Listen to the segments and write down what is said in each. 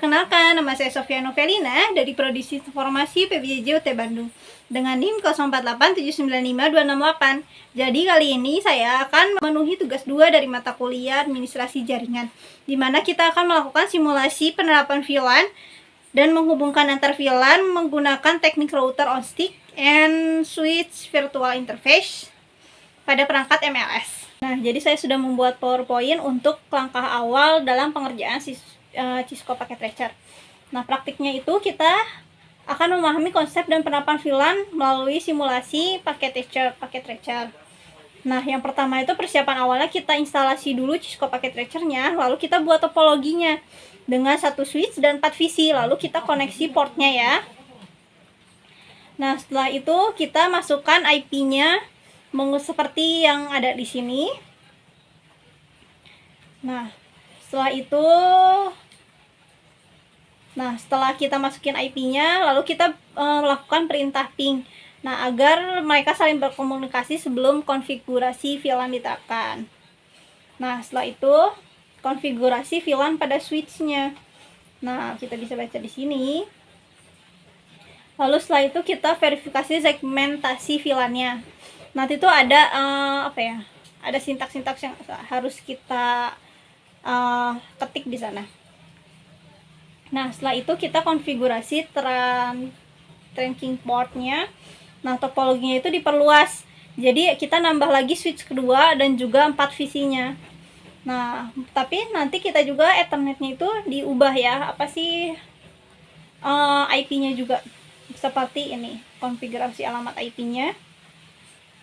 Perkenalkan, nama saya Sofia Novelina dari Prodi Informasi PBJ UT Bandung dengan NIM 0887955268. Jadi kali ini saya akan memenuhi tugas 2 dari mata kuliah Administrasi Jaringan, di mana kita akan melakukan simulasi penerapan VLAN dan menghubungkan antar VLAN menggunakan teknik router on stick and switch virtual interface pada perangkat MLS. Nah, jadi saya sudah membuat PowerPoint untuk langkah awal dalam pengerjaan Cisco Packet Tracer. Nah, praktiknya itu kita akan memahami konsep dan penerapan VLAN melalui simulasi Packet Tracer. Nah, yang pertama itu persiapan awalnya kita instalasi dulu Cisco Packet Tracer-nya, lalu kita buat topologinya dengan 1 switch dan 4 VC, lalu kita koneksi portnya ya. Nah, setelah itu kita masukkan IP-nya seperti yang ada di sini. Nah, setelah kita masukin IP-nya, lalu kita melakukan perintah ping. Nah, agar mereka saling berkomunikasi sebelum konfigurasi VLAN diterapkan. Nah, setelah itu konfigurasi VLAN pada switch-nya. Nah, kita bisa baca di sini. Lalu setelah itu kita verifikasi segmentasi VLAN-nya. Nanti itu ada ada sintaks-sintaks yang harus kita ketik di sana. Nah, setelah itu kita konfigurasi trunking portnya. Nah, topologinya itu diperluas. Jadi kita nambah lagi switch kedua dan juga 4 VC-nya. Nah, tapi nanti kita juga Ethernetnya itu diubah ya. IP-nya juga seperti ini, konfigurasi alamat IP-nya.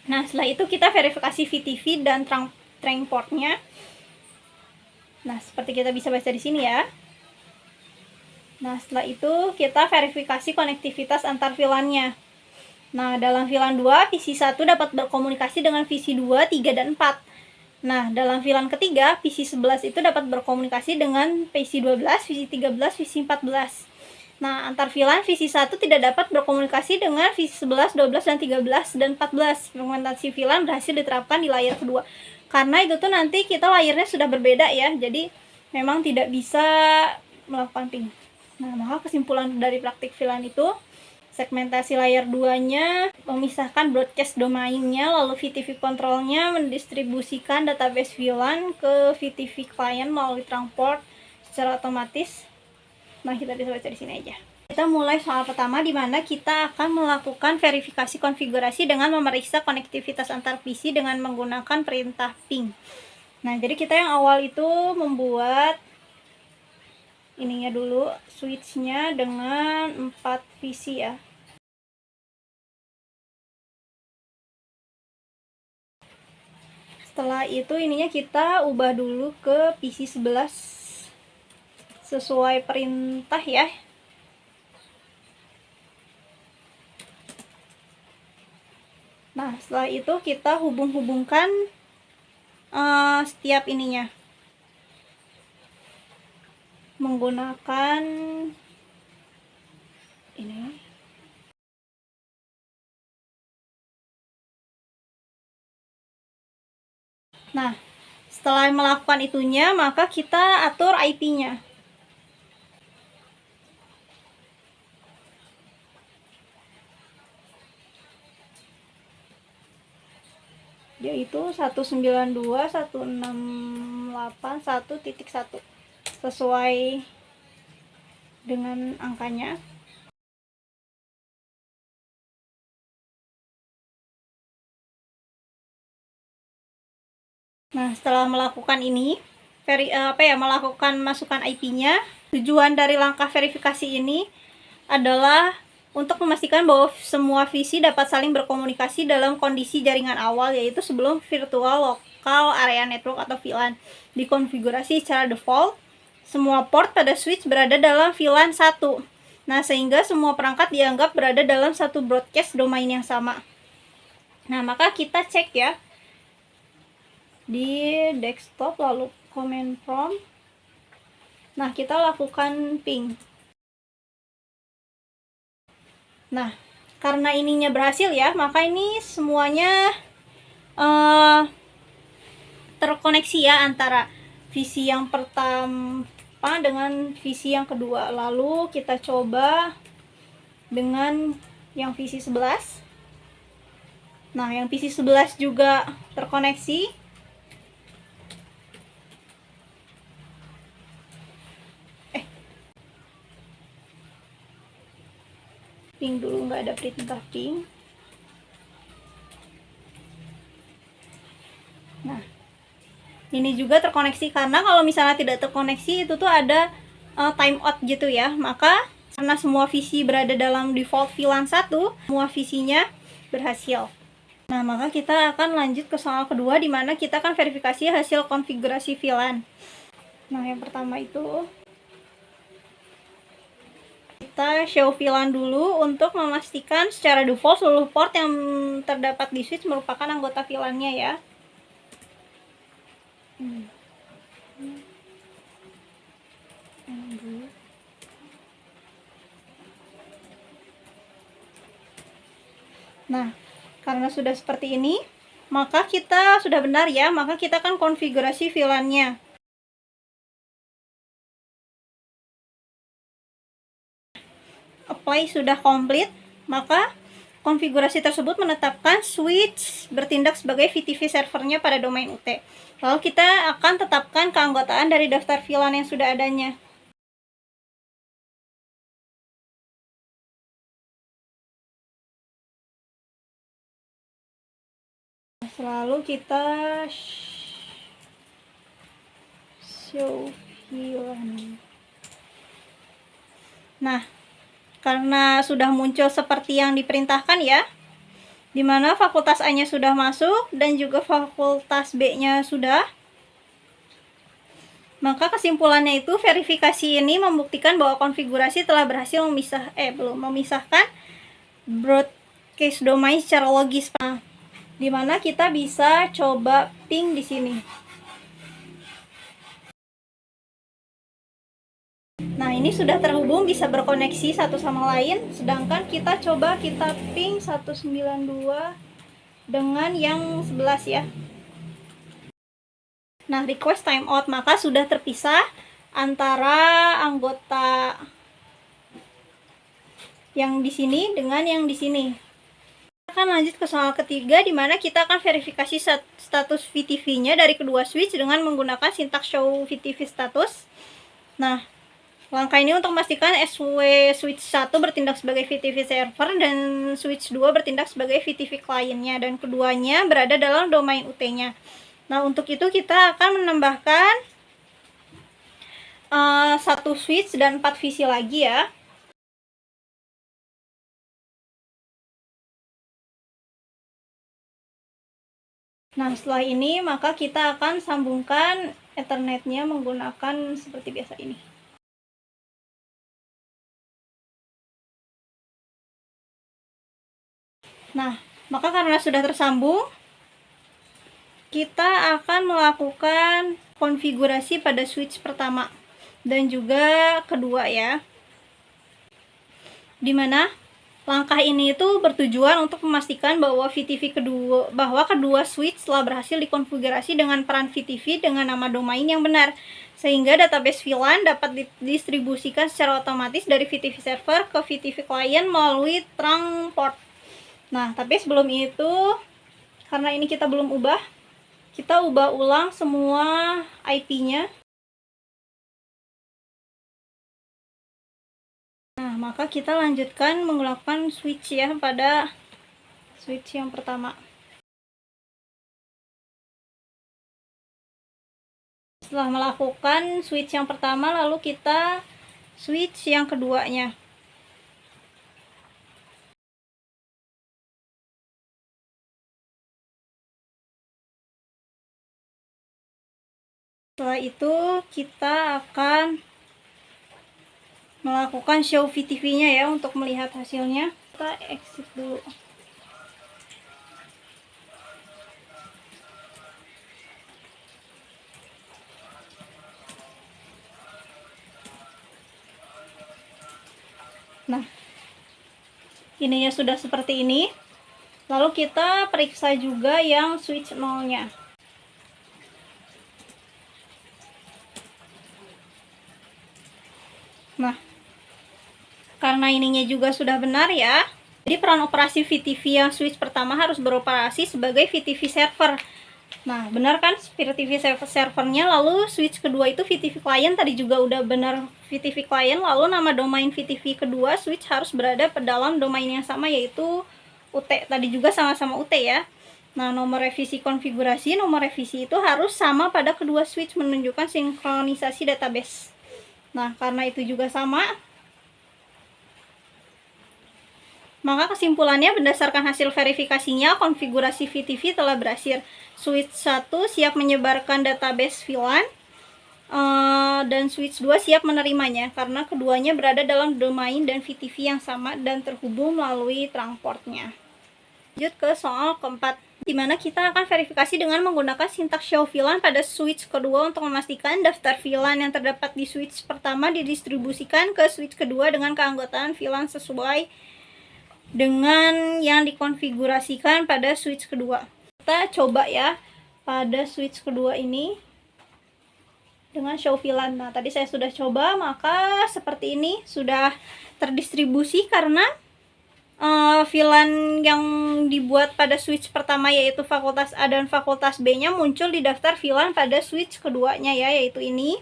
Nah, setelah itu kita verifikasi VTV dan trunk portnya. Nah, seperti kita bisa baca di sini ya. Nah, setelah itu kita verifikasi konektivitas antar VLAN-nya. Nah, dalam VLAN 2, PC1 dapat berkomunikasi dengan VC 2, 3, dan 4. Nah, dalam VLAN ketiga, PC11 itu dapat berkomunikasi dengan PC12, VC13, VC14. Nah, antar VLAN VC1 tidak dapat berkomunikasi dengan VC11, 12, dan 13, dan 14. Segmentasi VLAN berhasil diterapkan di layar kedua. Karena itu tuh nanti kita layarnya sudah berbeda ya, jadi memang tidak bisa melakukan ping. Nah, maka kesimpulan dari praktik VLAN itu, segmentasi layar 2-nya memisahkan broadcast domainnya, lalu VTV control-nya mendistribusikan database VLAN ke VTV client melalui trunk port secara otomatis. Nah, kita bisa baca di sini aja. Kita mulai soal pertama, di mana kita akan melakukan verifikasi konfigurasi dengan memeriksa konektivitas antar PC dengan menggunakan perintah ping. Nah, jadi kita yang awal itu membuat ininya dulu, switch-nya dengan 4 VC ya. Setelah itu ininya kita ubah dulu ke PC 11 sesuai perintah ya. Nah, setelah itu kita hubung-hubungkan setiap ininya menggunakan ini. Nah, setelah melakukan itunya, maka kita atur IP-nya. Yaitu 192.168.1.1 sesuai dengan angkanya. Nah, setelah melakukan ini, melakukan masukan IP-nya, tujuan dari langkah verifikasi ini adalah untuk memastikan bahwa semua VC dapat saling berkomunikasi dalam kondisi jaringan awal, yaitu sebelum virtual local area network atau VLAN dikonfigurasi secara default. Semua port pada switch berada dalam VLAN 1. Nah, sehingga semua perangkat dianggap berada dalam satu broadcast domain yang sama. Nah, maka kita cek ya di desktop, lalu command prompt. Nah, kita lakukan ping. Nah, karena ininya berhasil ya, maka ini semuanya terkoneksi ya antara VC yang sama dengan visi yang kedua. Lalu kita coba dengan yang visi 11. Nah, yang visi 11 juga terkoneksi. Ping dulu, nggak ada perintah ping. Nah, ini juga terkoneksi, karena kalau misalnya tidak terkoneksi itu tuh ada timeout gitu ya. Maka karena semua visi berada dalam default VLAN 1, semua visinya berhasil. Nah, maka kita akan lanjut ke soal kedua, di mana kita akan verifikasi hasil konfigurasi VLAN. Nah, yang pertama itu kita show VLAN dulu untuk memastikan secara default seluruh port yang terdapat di switch merupakan anggota VLAN-nya ya. Nah, karena sudah seperti ini, maka kita sudah benar ya, maka kita akan konfigurasi VLAN-nya. Apply sudah komplit, maka konfigurasi tersebut menetapkan switch bertindak sebagai VTV servernya pada domain UT. Lalu kita akan tetapkan keanggotaan dari daftar VLAN yang sudah adanya. Selalu kita show VLAN. Nah, karena sudah muncul seperti yang diperintahkan ya, dimana fakultas A-nya sudah masuk dan juga fakultas B-nya sudah, maka kesimpulannya itu verifikasi ini membuktikan bahwa konfigurasi telah berhasil memisahkan broadcast domain secara logis. Nah, dimana kita bisa coba ping di sini. Nah, ini sudah terhubung, bisa berkoneksi satu sama lain. Sedangkan kita coba kita ping 192 dengan yang 11 ya. Nah, request timeout, maka sudah terpisah antara anggota yang di sini dengan yang di sini. Kita akan lanjut ke soal ketiga, di mana kita akan verifikasi status VTV-nya dari kedua switch dengan menggunakan sintaks show VTV status. Nah, langkah ini untuk memastikan SW switch 1 bertindak sebagai VTV server dan switch 2 bertindak sebagai VTV kliennya, dan keduanya berada dalam domain UT-nya. Nah, untuk itu kita akan menambahkan satu switch dan 4 visi lagi ya. Nah, setelah ini maka kita akan sambungkan Ethernet-nya menggunakan seperti biasa ini. Nah, maka karena sudah tersambung, kita akan melakukan konfigurasi pada switch pertama dan juga kedua ya. Dimana langkah ini itu bertujuan untuk memastikan bahwa kedua switch telah berhasil dikonfigurasi dengan peran VTV dengan nama domain yang benar, sehingga database VLAN dapat didistribusikan secara otomatis dari VTV server ke VTV client melalui trunk port. Nah, tapi sebelum itu, karena ini kita belum ubah, kita ubah ulang semua IP-nya. Nah, maka kita lanjutkan menggunakan switch ya pada switch yang pertama. Setelah melakukan switch yang pertama, lalu kita switch yang keduanya. Setelah itu kita akan melakukan show VTV-nya ya untuk melihat hasilnya. Kita exit dulu. Nah, ininya sudah seperti ini. Lalu kita periksa juga yang switch 0-nya. Nah, karena ininya juga sudah benar ya. Jadi peran operasi VTV yang switch pertama harus beroperasi sebagai VTV server. Nah, benar kan VTV servernya, lalu switch kedua itu VTV client, tadi juga udah benar VTV client, lalu nama domain VTV kedua switch harus berada pada dalam domain yang sama, yaitu UT, tadi juga sama-sama UT ya. Nah, nomor revisi konfigurasi, nomor revisi itu harus sama pada kedua switch, menunjukkan sinkronisasi database. Nah, karena itu juga sama, maka kesimpulannya berdasarkan hasil verifikasinya, konfigurasi VTV telah berhasil. Switch 1 siap menyebarkan database VLAN, dan switch 2 siap menerimanya, karena keduanya berada dalam domain dan VTV yang sama dan terhubung melalui trunk portnya. Lanjut ke soal keempat, dimana kita akan verifikasi dengan menggunakan sintaks show VLAN pada switch kedua untuk memastikan daftar VLAN yang terdapat di switch pertama didistribusikan ke switch kedua dengan keanggotaan VLAN sesuai dengan yang dikonfigurasikan pada switch kedua. Kita coba ya pada switch kedua ini dengan show VLAN. Nah, tadi saya sudah coba, maka seperti ini sudah terdistribusi karena VLAN yang dibuat pada switch pertama yaitu fakultas A dan fakultas B nya muncul di daftar VLAN pada switch keduanya ya, yaitu ini.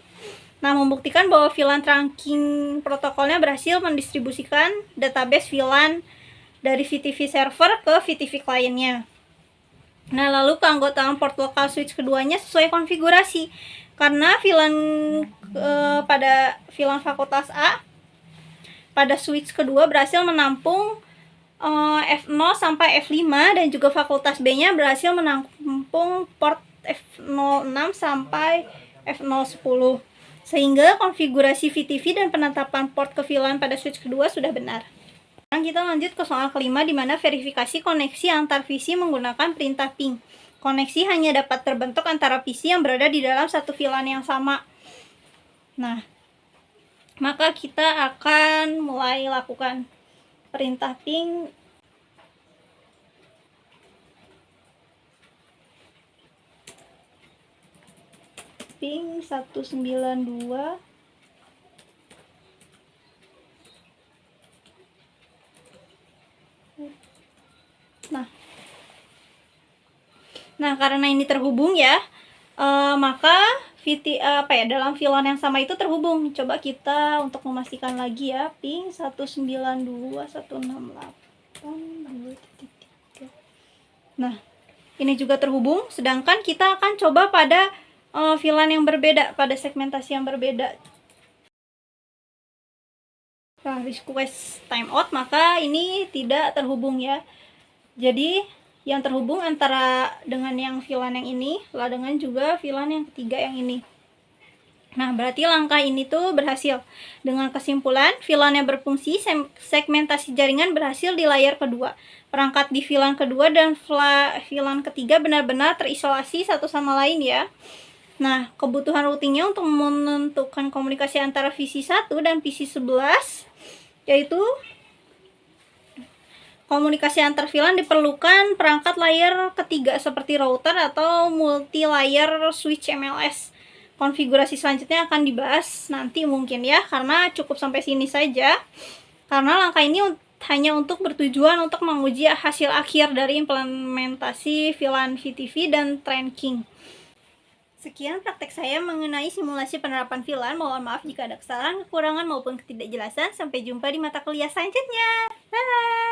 Nah, membuktikan bahwa VLAN trunking protokolnya berhasil mendistribusikan database VLAN dari VTV server ke VTV clientnya. Nah, lalu keanggotaan port lokal switch keduanya sesuai konfigurasi. Karena VLAN pada VLAN fakultas A pada switch kedua berhasil menampung F0 sampai F5, dan juga fakultas B-nya berhasil menampung port F06 sampai F010. Sehingga konfigurasi VTV dan penetapan port ke VLAN pada switch kedua sudah benar. Sekarang kita lanjut ke soal kelima, di mana verifikasi koneksi antar PC menggunakan perintah ping. Koneksi hanya dapat terbentuk antara PC yang berada di dalam satu VLAN yang sama. Nah, maka kita akan mulai lakukan perintah ping. Ping 192. Nah, karena ini terhubung ya, maka dalam VLAN yang sama itu terhubung. Coba kita untuk memastikan lagi ya, ping 192.168.2.3. Nah, ini juga terhubung, sedangkan kita akan coba pada VLAN yang berbeda, pada segmentasi yang berbeda. Nah, request timeout, maka ini tidak terhubung ya. Jadi yang terhubung antara dengan yang VLAN yang ini lah dengan juga VLAN yang ketiga yang ini. Nah, berarti langkah ini tuh berhasil. Dengan kesimpulan, VLAN yang berfungsi segmentasi jaringan berhasil di layar kedua. Perangkat di VLAN kedua dan VLAN ketiga benar-benar terisolasi satu sama lain ya. Nah, kebutuhan routingnya untuk menentukan komunikasi antara VC1 dan PC11, yaitu komunikasi antar VLAN diperlukan perangkat layar ketiga seperti router atau multi-layer switch MLS. Konfigurasi selanjutnya akan dibahas nanti mungkin ya, karena cukup sampai sini saja. Karena langkah ini hanya untuk bertujuan untuk menguji hasil akhir dari implementasi VLAN VTV dan trunking. Sekian praktek saya mengenai simulasi penerapan VLAN. Mohon maaf jika ada kesalahan, kekurangan, maupun ketidakjelasan. Sampai jumpa di mata kuliah selanjutnya. Bye!